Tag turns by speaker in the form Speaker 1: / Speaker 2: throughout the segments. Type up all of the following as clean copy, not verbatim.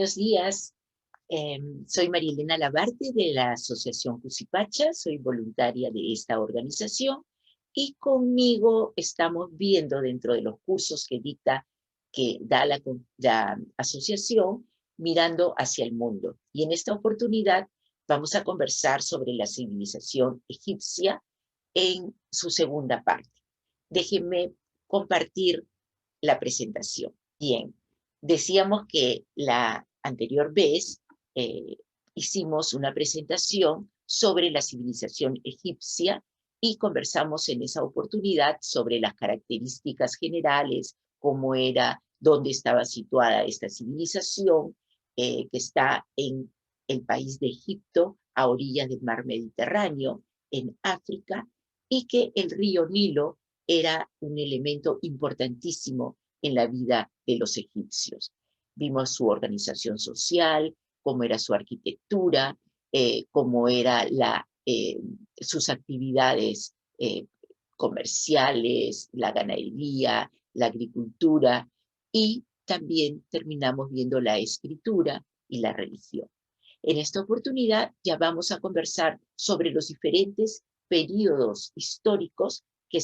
Speaker 1: Buenos días. Soy María Elena Labarte de la Asociación Cusipacha, soy voluntaria de esta organización y conmigo estamos viendo dentro de los cursos que da la asociación, mirando hacia el mundo. Y en esta oportunidad vamos a conversar sobre la civilización egipcia en su segunda parte. Déjenme compartir la presentación. Bien, decíamos que la anterior vez hicimos una presentación sobre la civilización egipcia y conversamos en esa oportunidad sobre las características generales, cómo era, dónde estaba situada esta civilización, que está en el país de Egipto, a orillas del mar Mediterráneo, en África, y que el río Nilo era un elemento importantísimo en la vida de los egipcios. Vimos su organización social, cómo era su arquitectura, cómo eran sus actividades comerciales, la ganadería, la agricultura, y también terminamos viendo la escritura y la religión. En esta oportunidad ya vamos a conversar sobre los diferentes períodos históricos que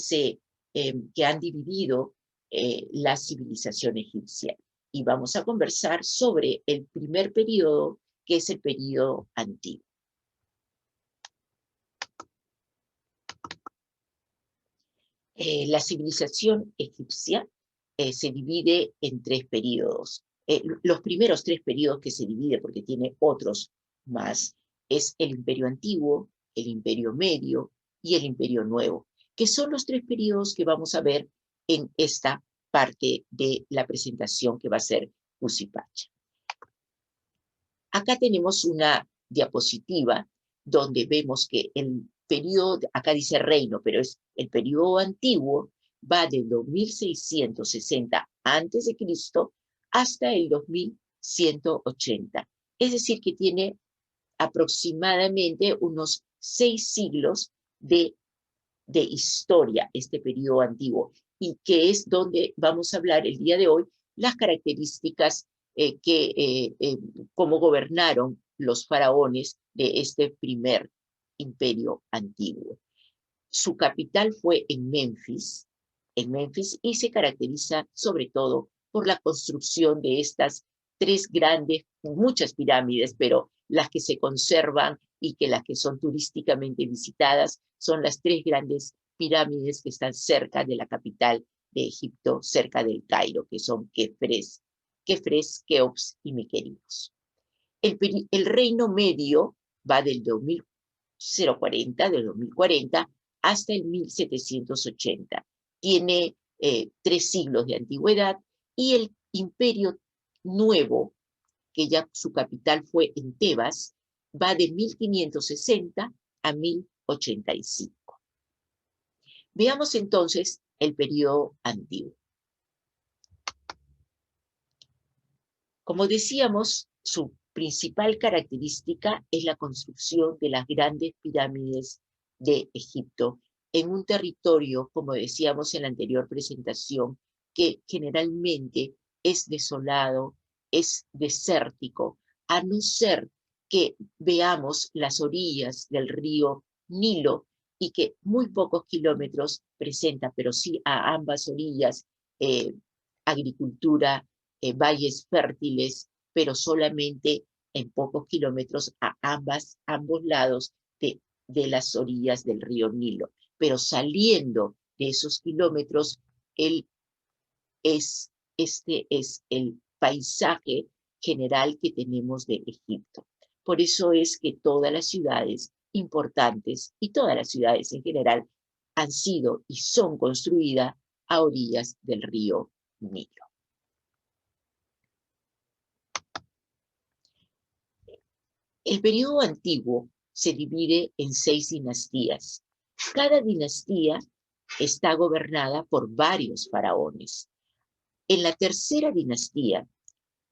Speaker 1: han dividido la civilización egipcia. Y vamos a conversar sobre el primer periodo, que es el periodo antiguo. La civilización egipcia se divide en tres periodos. Los primeros tres periodos que se divide, porque tiene otros más, es el Imperio Antiguo, el Imperio Medio y el Imperio Nuevo, que son los tres periodos que vamos a ver en esta parte de la presentación que va a ser Cusipacha. Acá tenemos una diapositiva donde vemos que el periodo, acá dice reino, pero es el periodo antiguo, va del 2660 a.C. hasta el 2180. Es decir, que tiene aproximadamente unos 6 siglos de historia, este periodo antiguo, y que es donde vamos a hablar el día de hoy las características cómo gobernaron los faraones de este primer imperio antiguo. Su capital fue en Memphis, y se caracteriza sobre todo por la construcción de estas tres grandes, muchas pirámides, pero las que se conservan y que las que son turísticamente visitadas son las tres grandes pirámides que están cerca de la capital de Egipto, cerca del Cairo, que son Kefres, Keops y Miquerinos. El reino medio va del 2040 hasta el 1780. Tiene 3 siglos de antigüedad, y el imperio nuevo, que ya su capital fue en Tebas, va de 1560 a 1085. Veamos entonces el periodo antiguo. Como decíamos, su principal característica es la construcción de las grandes pirámides de Egipto en un territorio, como decíamos en la anterior presentación, que generalmente es desolado, es desértico, a no ser que veamos las orillas del río Nilo, y que muy pocos kilómetros presenta, pero sí a ambas orillas, agricultura, valles fértiles, pero solamente en pocos kilómetros a ambos lados de las orillas del río Nilo. Pero saliendo de esos kilómetros, este es el paisaje general que tenemos de Egipto. Por eso es que todas las ciudades importantes y todas las ciudades en general han sido y son construidas a orillas del río Nilo. El periodo antiguo se divide en 6 dinastías. Cada dinastía está gobernada por varios faraones. En la tercera dinastía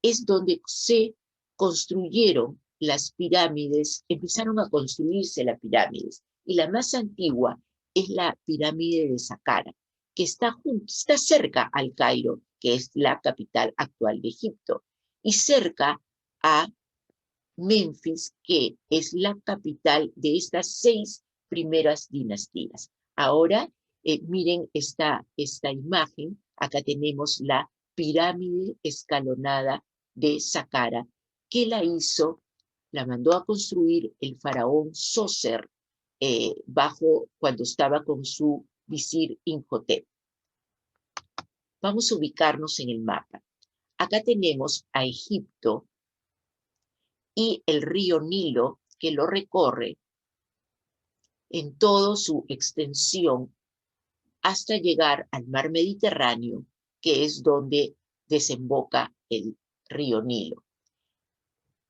Speaker 1: es donde se construyeron las pirámides, empezaron a construirse las pirámides, y la más antigua es la pirámide de Saqqara, que está cerca al Cairo, que es la capital actual de Egipto, y cerca a Menfis, que es la capital de estas 6 primeras dinastías. Ahora, miren esta imagen. Acá tenemos la pirámide escalonada de Saqqara, que la mandó a construir el faraón Sócer cuando estaba con su visir Imhotep. Vamos a ubicarnos en el mapa. Acá tenemos a Egipto y el río Nilo, que lo recorre en toda su extensión hasta llegar al mar Mediterráneo, que es donde desemboca el río Nilo.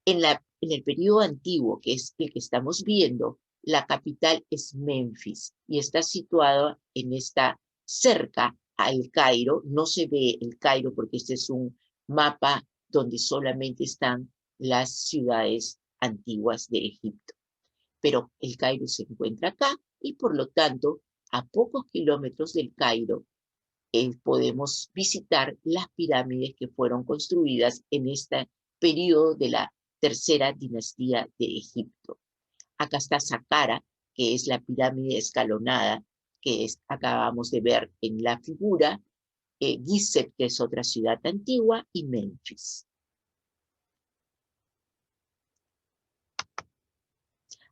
Speaker 1: En el periodo antiguo, que es el que estamos viendo, la capital es Menfis y está situada cerca al Cairo. No se ve el Cairo porque este es un mapa donde solamente están las ciudades antiguas de Egipto. Pero el Cairo se encuentra acá y por lo tanto, a pocos kilómetros del Cairo, podemos visitar las pirámides que fueron construidas en este periodo de la tercera dinastía de Egipto. Acá está Saqqara, que es la pirámide escalonada que acabamos de ver en la figura, Gizeh, que es otra ciudad antigua, y Menfis.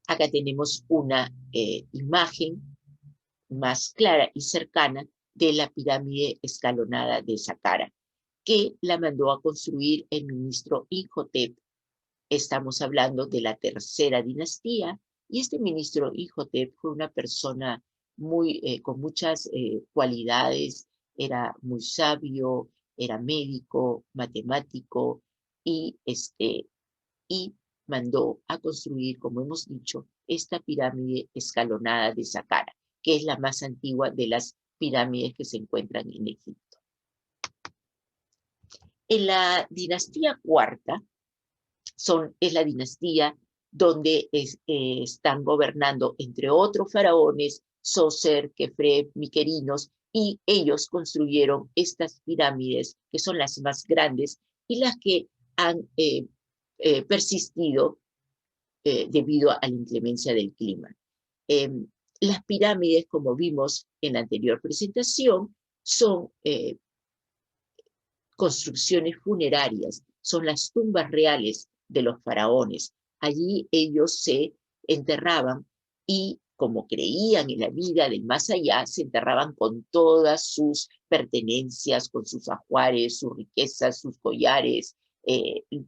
Speaker 1: Acá tenemos una imagen más clara y cercana de la pirámide escalonada de Saqqara, que la mandó a construir el ministro Imhotep. Estamos hablando de la tercera dinastía, y este ministro Imhotep fue una persona con muchas cualidades. Era muy sabio, era médico, matemático, y mandó a construir, como hemos dicho, esta pirámide escalonada de Saqqara, que es la más antigua de las pirámides que se encuentran en Egipto. En la dinastía cuarta, es la dinastía donde están gobernando, entre otros faraones, Sócer, Kefre, Miquerinos, y ellos construyeron estas pirámides, que son las más grandes y las que han persistido debido a la inclemencia del clima. Las pirámides, como vimos en la anterior presentación, son construcciones funerarias, son las tumbas reales de los faraones. Allí ellos se enterraban y, como creían en la vida del más allá, se enterraban con todas sus pertenencias, con sus ajuares, sus riquezas, sus collares,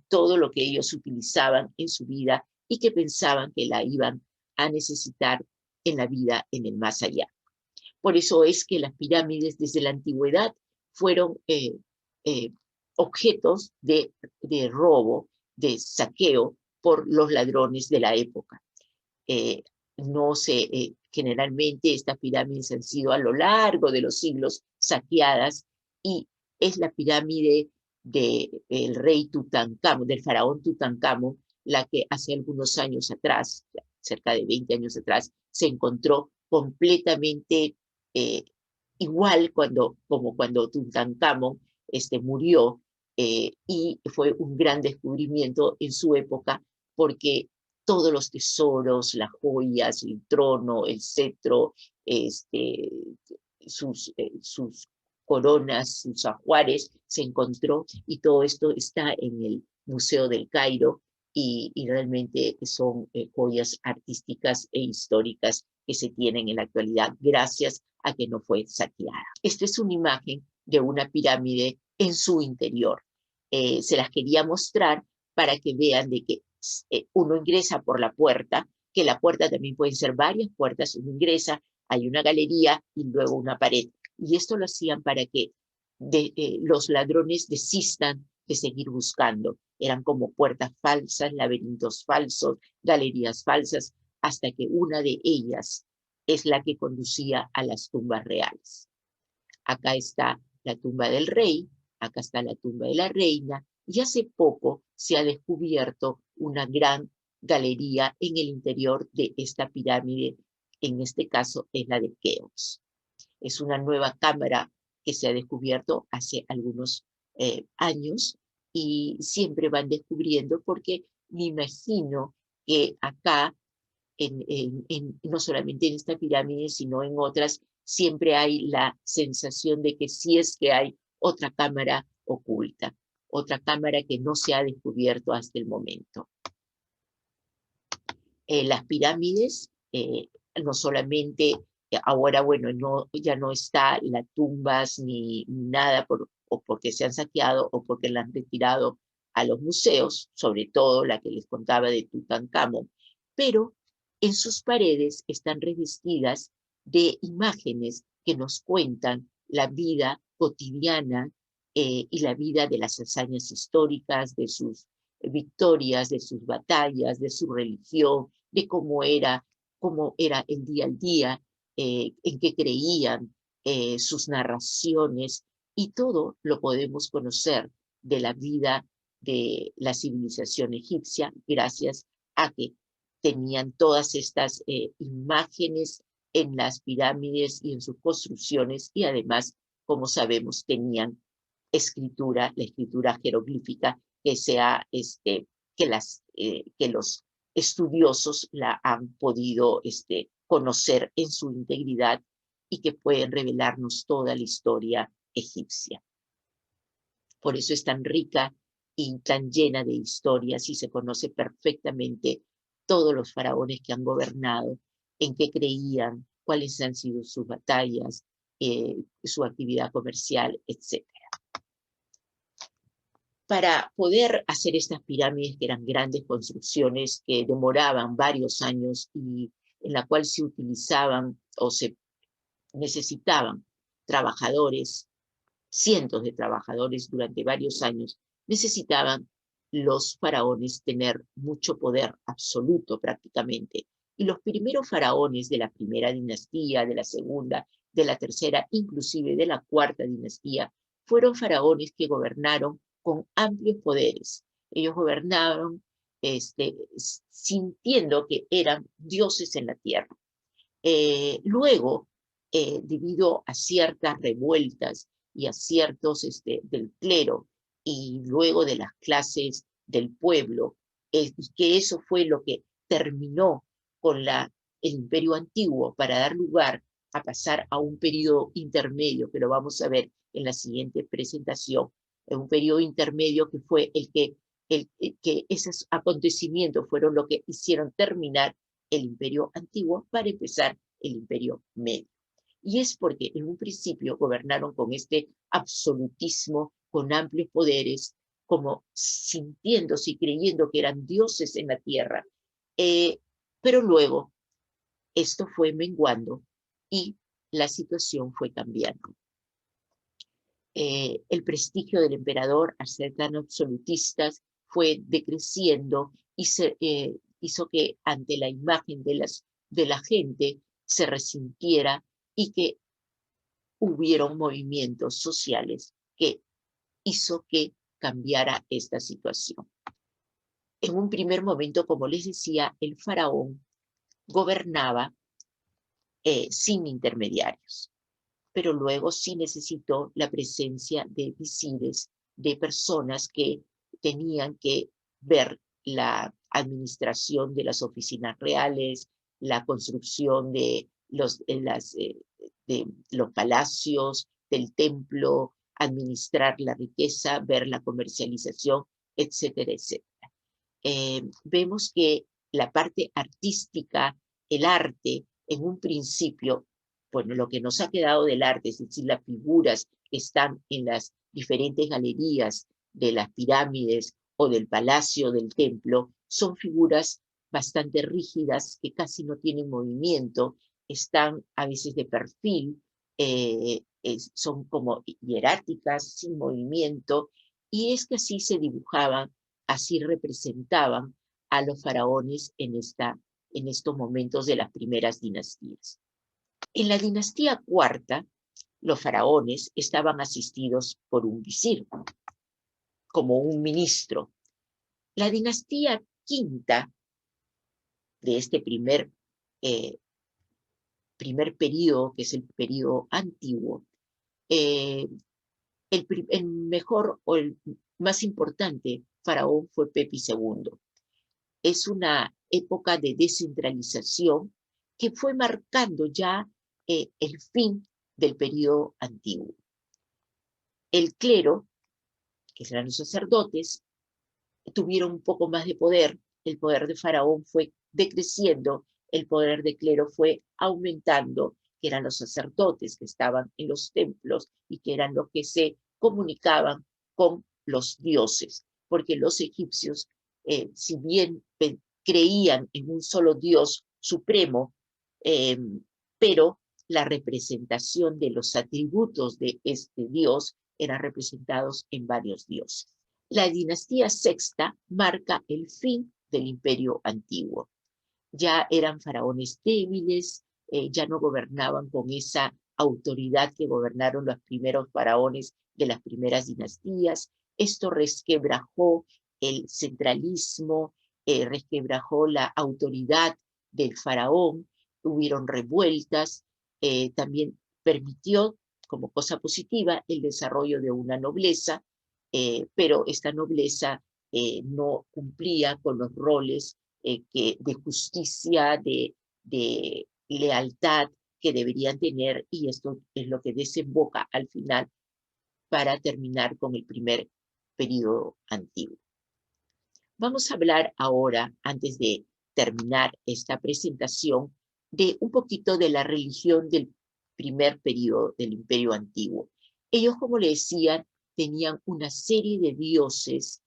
Speaker 1: todo lo que ellos utilizaban en su vida y que pensaban que la iban a necesitar en la vida en el más allá. Por eso es que las pirámides desde la antigüedad fueron objetos de robo, de saqueo por los ladrones de la época. Generalmente estas pirámides han sido a lo largo de los siglos saqueadas, y es la pirámide del rey Tutankamón, del faraón Tutankamón, la que hace algunos años atrás, cerca de 20 años atrás, se encontró completamente igual como cuando Tutankamón murió, y fue un gran descubrimiento en su época, porque todos los tesoros, las joyas, el trono, el cetro, sus coronas, sus ajuares, se encontró, y todo esto está en el Museo del Cairo, y realmente son joyas artísticas e históricas que se tienen en la actualidad gracias a que no fue saqueada. Esta es una imagen de una pirámide en su interior. Se las quería mostrar para que vean de que uno ingresa por la puerta, que la puerta también pueden ser varias puertas. Uno ingresa, hay una galería y luego una pared. Y esto lo hacían para que los ladrones desistan de seguir buscando. Eran como puertas falsas, laberintos falsos, galerías falsas, hasta que una de ellas es la que conducía a las tumbas reales. Acá está la tumba del rey, acá está la tumba de la reina, y hace poco se ha descubierto una gran galería en el interior de esta pirámide. En este caso es la de Keops. Es una nueva cámara que se ha descubierto hace algunos años, y siempre van descubriendo, porque me imagino que acá, no solamente en esta pirámide, sino en otras, siempre hay la sensación de que sí es que hay otra cámara oculta, otra cámara que no se ha descubierto hasta el momento. Las pirámides, no solamente, ahora, bueno, ya no está las tumbas ni nada, o porque se han saqueado o porque la han retirado a los museos, sobre todo la que les contaba de Tutankamón, pero en sus paredes están revestidas de imágenes que nos cuentan la vida cotidiana y la vida de las hazañas históricas, de sus victorias, de sus batallas, de su religión, de cómo era el día al día, en qué creían, sus narraciones, y todo lo podemos conocer de la vida de la civilización egipcia gracias a que tenían todas estas imágenes en las pirámides y en sus construcciones, y además, como sabemos, tenían la escritura jeroglífica que los estudiosos la han podido conocer en su integridad y que pueden revelarnos toda la historia egipcia. Por eso es tan rica y tan llena de historias, y se conoce perfectamente todos los faraones que han gobernado, en qué creían, cuáles han sido sus batallas, su actividad comercial, etc. Para poder hacer estas pirámides, que eran grandes construcciones que demoraban varios años y en la cual se utilizaban o se necesitaban trabajadores, cientos de trabajadores durante varios años, necesitaban los faraones tener mucho poder absoluto prácticamente. Y los primeros faraones de la primera dinastía, de la segunda, de la tercera, inclusive de la cuarta dinastía, fueron faraones que gobernaron con amplios poderes. Ellos gobernaron sintiendo que eran dioses en la tierra. Luego, debido a ciertas revueltas y a ciertos del clero, y luego de las clases del pueblo, y que eso fue lo que terminó con el imperio antiguo para dar lugar a pasar a un periodo intermedio, que lo vamos a ver en la siguiente presentación, un periodo intermedio que fue que esos acontecimientos fueron lo que hicieron terminar el imperio antiguo para empezar el imperio medio. Y es porque en un principio gobernaron con este absolutismo, con amplios poderes, como sintiéndose y creyendo que eran dioses en la tierra. Pero luego esto fue menguando y la situación fue cambiando. El prestigio del emperador, al ser tan absolutistas, fue decreciendo y hizo que ante la imagen de la gente se resintiera y que hubieron movimientos sociales que hizo que cambiara esta situación. En un primer momento, como les decía, el faraón gobernaba sin intermediarios, pero luego sí necesitó la presencia de visires, de personas que tenían que ver la administración de las oficinas reales, la construcción de los palacios, del templo, administrar la riqueza, ver la comercialización, etcétera, etcétera. Vemos que la parte artística, el arte, en un principio, bueno, lo que nos ha quedado del arte, es decir, las figuras que están en las diferentes galerías de las pirámides o del palacio, del templo, son figuras bastante rígidas que casi no tienen movimiento, están a veces de perfil, son como hieráticas, sin movimiento, y es que así se dibujaban, así representaban a los faraones en estos momentos de las primeras dinastías. En la dinastía cuarta, los faraones estaban asistidos por un visir, como un ministro. La dinastía quinta de este primer periodo, que es el periodo antiguo, el mejor o el más importante faraón fue Pepi II. Es una época de descentralización que fue marcando ya el fin del periodo antiguo. El clero, que eran los sacerdotes, tuvieron un poco más de poder. El poder de faraón fue decreciendo, el poder de clero fue aumentando, que eran los sacerdotes que estaban en los templos y que eran los que se comunicaban con los dioses, porque los egipcios, si bien creían en un solo Dios supremo, eh, pero la representación de los atributos de este Dios eran representados en varios dioses. La dinastía sexta marca el fin del imperio antiguo. Ya eran faraones débiles, ya no gobernaban con esa autoridad que gobernaron los primeros faraones de las primeras dinastías. Esto resquebrajó el centralismo, resquebrajó la autoridad del faraón, hubieron revueltas, también permitió como cosa positiva el desarrollo de una nobleza, pero esta nobleza no cumplía con los roles de justicia, de lealtad que deberían tener, y esto es lo que desemboca al final para terminar con el primer periodo antiguo. Vamos a hablar ahora, antes de terminar esta presentación, de un poquito de la religión del primer periodo del Imperio Antiguo. Ellos, como le decían, tenían una serie de dioses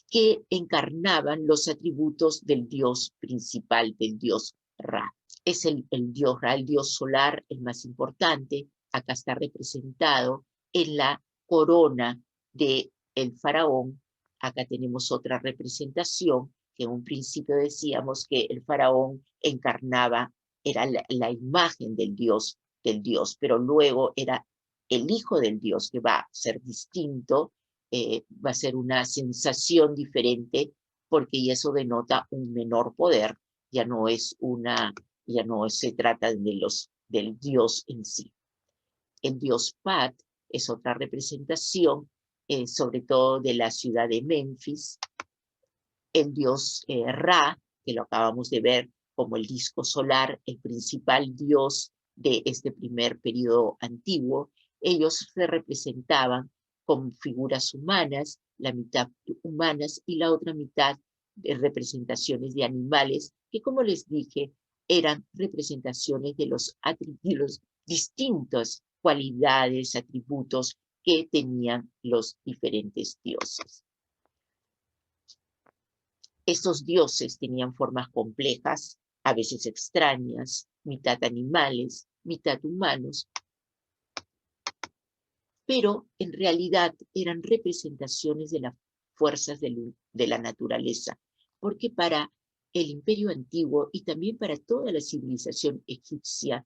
Speaker 1: que encarnaban los atributos del dios principal, del dios Ra. Es el dios Ra, el dios solar, el más importante. Acá está representado en la corona del faraón. Acá tenemos otra representación, que en un principio decíamos que el faraón encarnaba, era la imagen del dios, pero luego era el hijo del dios, que va a ser distinto, va a ser una sensación diferente, porque eso denota un menor poder, ya no se trata del dios en sí. El dios Pat es otra representación, sobre todo de la ciudad de Memphis. El dios Ra, que lo acabamos de ver como el disco solar, el principal dios de este primer periodo antiguo. Ellos se representaban con figuras humanas, la mitad humanas y la otra mitad de representaciones de animales, que, como les dije, eran representaciones de los distintas cualidades, atributos que tenían los diferentes dioses. Estos dioses tenían formas complejas, a veces extrañas, mitad animales, mitad humanos, pero en realidad eran representaciones de las fuerzas de la naturaleza, porque para el Imperio Antiguo y también para toda la civilización egipcia,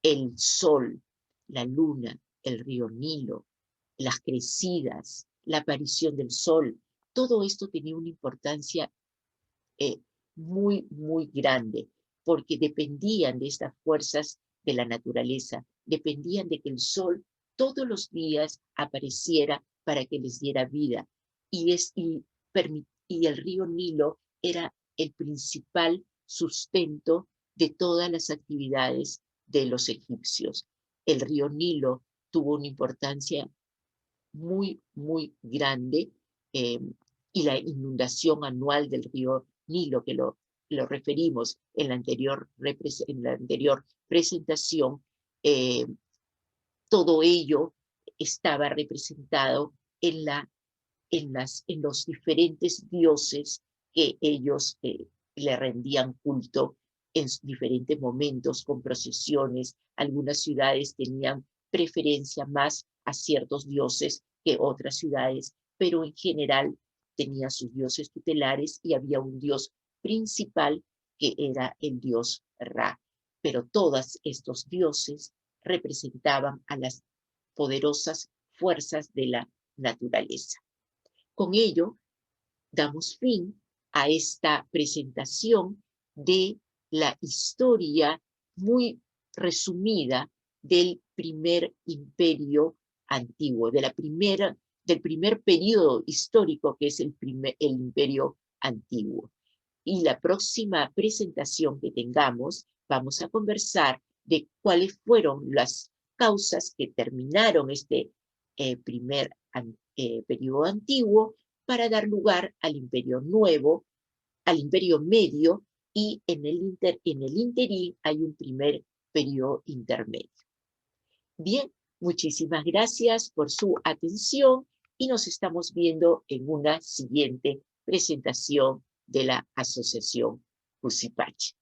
Speaker 1: el sol, la luna, el río Nilo, las crecidas, la aparición del sol, todo esto tenía una importancia muy, muy grande, porque dependían de estas fuerzas de la naturaleza, dependían de que el sol todos los días apareciera para que les diera vida, y el río Nilo era el principal sustento de todas las actividades de los egipcios. El río Nilo tuvo una importancia muy, muy grande, y la inundación anual del río Nilo, que lo referimos en la anterior presentación, todo ello estaba representado en los diferentes dioses que ellos le rendían culto en diferentes momentos, con procesiones. Algunas ciudades tenían preferencia más a ciertos dioses que otras ciudades, pero en general tenía sus dioses tutelares y había un dios principal que era el dios Ra. Pero todos estos dioses representaban a las poderosas fuerzas de la naturaleza. Con ello, damos fin a esta presentación de la historia muy resumida del primer imperio antiguo, de la primera del primer periodo histórico, que es el Imperio Antiguo. Y la próxima presentación que tengamos, vamos a conversar de cuáles fueron las causas que terminaron este periodo antiguo para dar lugar al Imperio Nuevo, al Imperio Medio, y en el interín hay un primer periodo intermedio. Bien, muchísimas gracias por su atención y nos estamos viendo en una siguiente presentación de la Asociación Cusipacha.